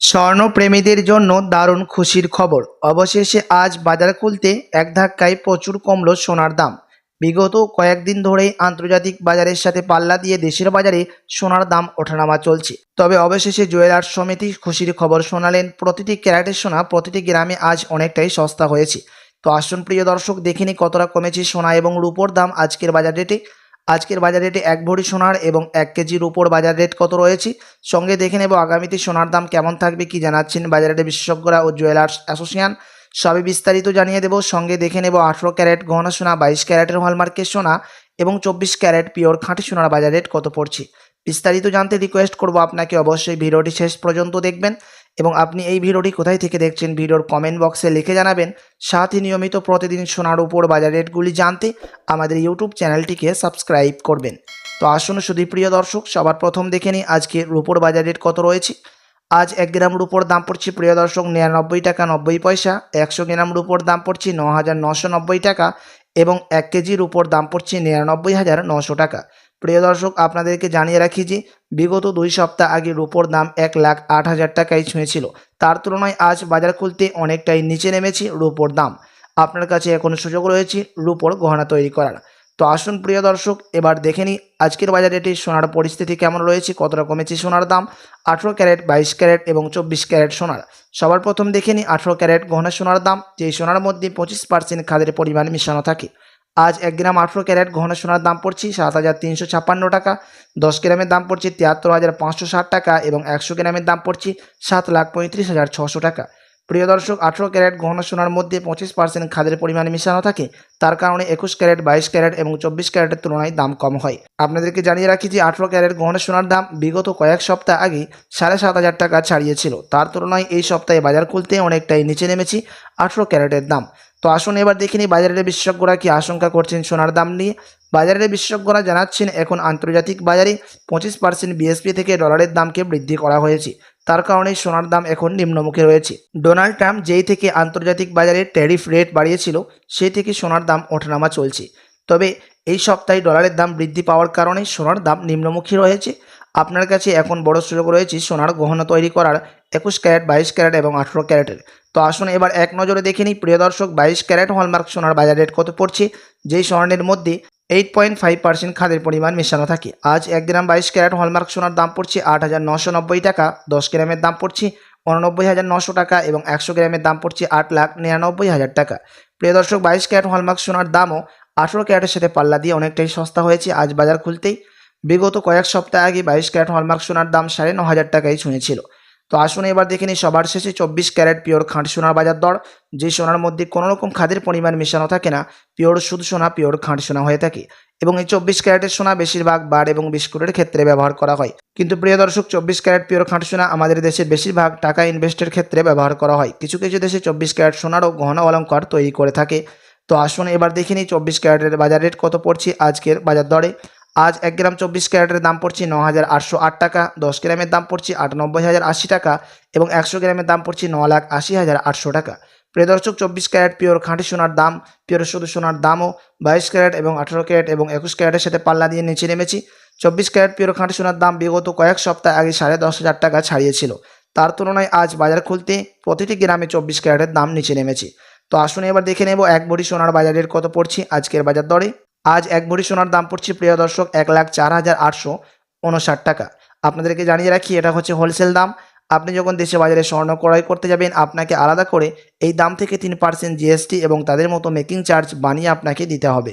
স্বর্ণপ্রেমীদের জন্য দারুণ খুশির খবর। অবশেষে আজ বাজার খুলতে এক ধাক্কায় প্রচুর কমল সোনার দাম। বিগত কয়েকদিন ধরেই আন্তর্জাতিক বাজারের সাথে পাল্লা দিয়ে দেশের বাজারে সোনার দাম ওঠানামা চলছে। তবে অবশেষে জুয়েলার্স সমিতি খুশির খবর শোনালেন, প্রতিটি ক্যারেটের সোনা প্রতিটি গ্রামে আজ অনেকটাই সস্তা হয়েছে। তো আসুন প্রিয় দর্শক, দেখিনি কতটা কমেছে সোনা এবং রূপোর দাম আজকের বাজার রেটে। আজকের বাজার রেটে 1 ভরি সোনার এবং 1 কেজির উপর বাজার রেট কত রয়েছে, সঙ্গে দেখে নেব আগামীতে সোনার দাম কেমন থাকবে, কি জানাচ্ছেন বাজারের বিশেষজ্ঞরা ও জুয়েলার্স অ্যাসোসিয়েশন। সবই বিস্তারিত জানিয়ে দেব। সঙ্গে দেখে নেব 18 ক্যারেট গহনা সোনা, 22 ক্যারেটের হলমার্কের সোনা এবং 24 ক্যারেট পিওর খাঁটি সোনার বাজার রেট কত পড়ছে। বিস্তারিত জানতে রিকোয়েস্ট করব আপনাকে অবশ্যই ভিডিওটি শেষ পর্যন্ত দেখবেন এবং আপনি এই ভিডিওটি কোথায় থেকে দেখছেন ভিডিওর কমেন্ট বক্সে লিখে জানাবেন। সাথে নিয়মিত প্রতিদিন সোনার উপর বাজার রেটগুলি জানতে আমাদের ইউটিউব চ্যানেলটিকে সাবস্ক্রাইব করবেন। তো আসুন শুধু প্রিয় দর্শক, সবার প্রথম দেখে নিই আজকে রূপোর বাজার রেট কত রয়েছে। আজ 1 গ্রাম রূপোর দাম পড়ছে প্রিয় দর্শক 99 টাকা 90 পয়সা। 100 গ্রাম রূপোর দাম পড়ছে 9,990 টাকা এবং 1 কেজি রূপোর দাম পড়ছে 99,900 টাকা। প্রিয় দর্শক, আপনাদেরকে জানিয়ে রাখি যে বিগত 2 সপ্তাহ আগে রূপোর দাম 1,08,000 টাকায় ছুঁয়েছিল। তার তুলনায় আজ বাজার খুলতে অনেকটাই নিচে নেমেছে রূপোর দাম। আপনার কাছে এখন সুযোগ রয়েছে রূপোর গহনা তৈরি করার। তো আসুন প্রিয় দর্শক, এবার দেখে নিই আজকের বাজার রেটে সোনার পরিস্থিতি কেমন রয়েছে, কতটা কমেছে সোনার দাম 18 ক্যারেট, 22 ক্যারেট এবং 24 ক্যারেট সোনার। সবার প্রথম দেখে নিই 18 ক্যারেট গহনা সোনার দাম, যেই সোনার মধ্যে 25% খাদের পরিমাণ মিশানো থাকে। আজ 1 গ্রাম 18 ক্যারেট গহনা সোনার দাম পড়ছে 7,356 টাকা। 10 গ্রামের দাম পড়ছে 73,560 টাকা এবং 100 গ্রামের দাম পড়ছে 7,35,600 টাকা। প্রিয় দর্শক, 18 ক্যারেট গহনা সোনার মধ্যে 25% খাদের পরিমাণ মিশানো থাকে। তার কারণে 21 ক্যারেট, 22 ক্যারেট এবং 24 ক্যারেটের তুলনায় দাম কম হয়। আপনাদেরকে জানিয়ে রাখি যে 18 ক্যারেট গহনা সোনার দাম বিগত কয়েক সপ্তাহ আগে 7,500 টাকা ছাড়িয়েছিল। তার তুলনায় এই সপ্তাহে বাজার খুলতে অনেকটাই নিচে নেমেছে 18 ক্যারেটের দাম। তো আসুন এবার দেখে নিই বাজারের বিশেষজ্ঞরা কি আশঙ্কা করছেন সোনার দাম নিয়ে। বাজারের বিশেষজ্ঞরা জানাচ্ছেন, এখন আন্তর্জাতিক বাজারে 25% বিএসপি থেকে ডলারের দামকে বৃদ্ধি করা হয়েছে। তার কারণে সোনার দাম এখন নিম্নমুখী রয়েছে। ডোনাল্ড ট্রাম্প যেই থেকে আন্তর্জাতিক বাজারে ট্যারিফ রেট বাড়িয়েছিল, সেই থেকে সোনার দাম ওঠানামা চলছে। তবে এই সপ্তাহে ডলারের দাম বৃদ্ধি পাওয়ার কারণে সোনার দাম নিম্নমুখী রয়েছে। আপনার কাছে এখন বড় সুযোগ রয়েছে সোনার গহনা তৈরি করার 21 ক্যারেট, 22 ক্যারেট এবং 18 ক্যারেটের। তো আসুন এবার এক নজরে দেখে নিই প্রিয় দর্শক 22 ক্যারেট হলমার্ক সোনার বাজার রেট কত পড়ছে, যেই স্বর্ণের মধ্যে 8.5% খাদের পরিমাণ মেশানো থাকে। আজ 1 গ্রাম 22 ক্যারেট হলমার্ক সোনার দাম পড়ছে 8,990 টাকা। 10 গ্রামের দাম পড়ছে 89,900 টাকা এবং 100 গ্রামের দাম পড়ছে 8,99,000 টাকা। প্রিয় দর্শক, 22 ক্যারেট হলমার্ক সোনার দামও 18 ক্যারেটের সাথে পাল্লা দিয়ে অনেকটাই সস্তা হয়েছে আজ বাজার খুলতেই। বিগত কয়েক সপ্তাহ আগে 22 ক্যারেট হলমার্ক সোনার দাম 9,500 টাকায় ছুঁয়েছিল। তো আসুন এবার দেখে নিই সবার শেষে 24 ক্যারেট পিওর খাঁটি সোনার বাজার দর, যে সোনার মধ্যে কোনো রকম খাদের পরিমাণ মেশানো থাকে না, পিওর শুধু সোনা, পিওর খাঁটি সোনা হয়ে থাকে। এবং এই 24 ক্যারেটের সোনা বেশিরভাগ বার এবং বিস্কুটের ক্ষেত্রে ব্যবহার করা হয়। কিন্তু প্রিয় দর্শক, 24 ক্যারেট পিওর খাঁটি সোনা আমাদের দেশের বেশিরভাগ টাকা ইনভেস্টের ক্ষেত্রে ব্যবহার করা হয়। কিছু কিছু দেশে 24 ক্যারেট সোনারও গহনা অলঙ্কার তৈরি করে থাকে। তো আসুন এবার দেখে নিই 24 ক্যারেটের বাজার রেট কত পড়ছে আজকের বাজার দরে। আজ 1 গ্রাম 24 ক্যারেটের দাম পড়ছে 9,808 টাকা। 10 গ্রামের দাম পড়ছে 98,080 টাকা এবং 100 গ্রামের দাম পড়ছে 9,80,800 টাকা। প্রিয় দর্শক, 24 ক্যারেট পিওর খাঁটি সোনার দাম, পিওর শুধু সোনার দামও 22 ক্যারেট এবং 18 ক্যারেট এবং 21 ক্যারেটের সাথে পাল্লা দিয়ে নিচে নেমেছি। 24 ক্যারেট পিওর খাঁটি সোনার দাম বিগত কয়েক সপ্তাহ আগে 10,500 টাকা ছাড়িয়েছিল। তার তুলনায় আজ বাজার খুলতে প্রতিটি গ্রামে 24 ক্যারেটের দাম নিচে নেমেছে। তো আসুন এবার দেখে নেব 1 ভরি সোনার বাজার রেট কত পড়ছে আজকের বাজার দরে। আজ 1 ভরি সোনার দাম পড়ছে প্রিয় দর্শক 1,04,859 টাকা। আপনাদেরকে জানিয়ে রাখি এটা হচ্ছে হোলসেল দাম। আপনি যখন দেশে বাজারে স্বর্ণ ক্রয় করতে যাবেন, আপনাকে আলাদা করে এই দাম থেকে 3% জিএসটি এবং তাদের মতো মেকিং চার্জ বানিয়ে আপনাকে দিতে হবে।